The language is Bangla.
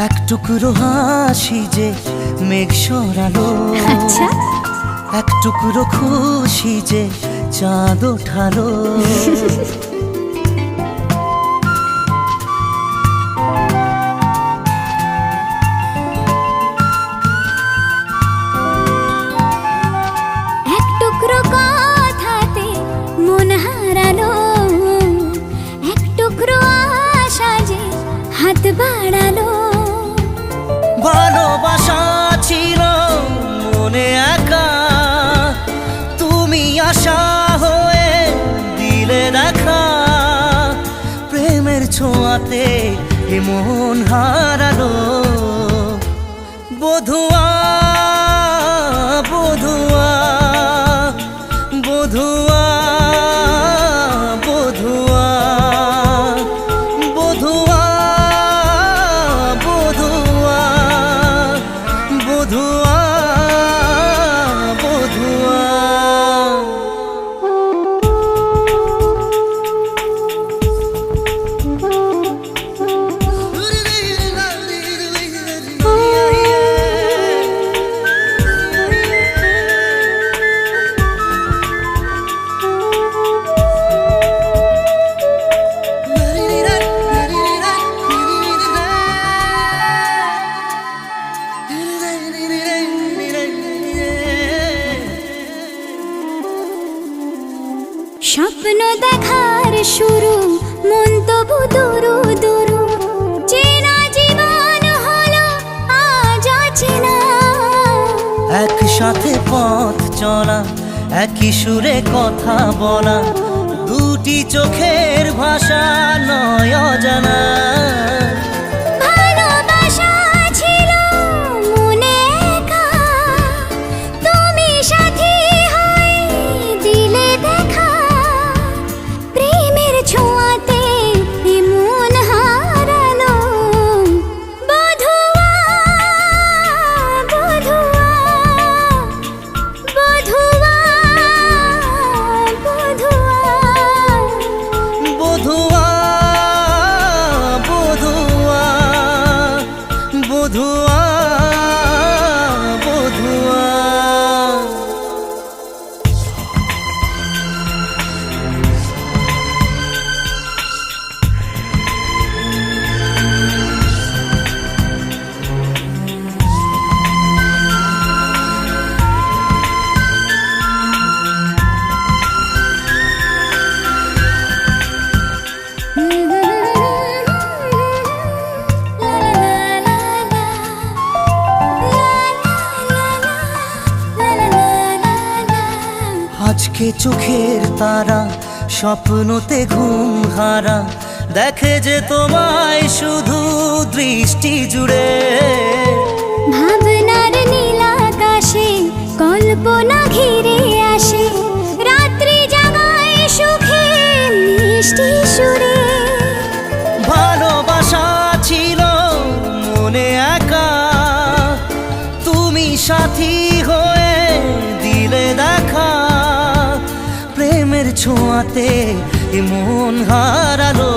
এক টুকরো হাসি যে মেঘ সরালো, আচ্ছা এক টুকরো খুশি যে চাঁদ ওঠালো। এক টুকরো কথাতে মন হারালো, এক টুকরো আশা যে হাত বাড়ালো। ভালোবাসা ছিল মনে একা, তুমি আশা হয়ে দিলে দেখা। প্রেমের ছোঁয়াতে এ মন হারালো। বধুয়া বধুয়া বধুয়া বধুয়া বধুয়া বধুয়া বধুয়া বধুয়া। স্বপ্ন দেখার শুরু, মন তবু দুরু দুরু। চেনা জীবন হলো আজ অচেনা। একসাথে পথ চলা, একই সুরে কথা বলা, দুটি চোখের ভাষা নয় অজানা। ভালোবাসা ছিল মনে একা, তুমি সাথী হয়ে দিলে দেখা। প্রেমের ছোঁয়াতে এ মন হারালো। বধুয়া বধুয়া বধুয়া বধুয়া বধুয়া বধুয়া বধুয়া বধুয়া। আজকে চোখের তারা স্বপ্নতে ঘুম হারা, দেখে যে তোমায় শুধু দৃষ্টি জুড়ে। ভাবনার নীল আকাশে কল্পনা ঘিরে আসে, রাত্রি জাগায় সুখে মিষ্টি সুরে। ভালোবাসা ছিল মনে একা, তুমি সাথী হয়ে দিলে দেখা। প্রেমের ছোঁয়াতে এ মন হারালো।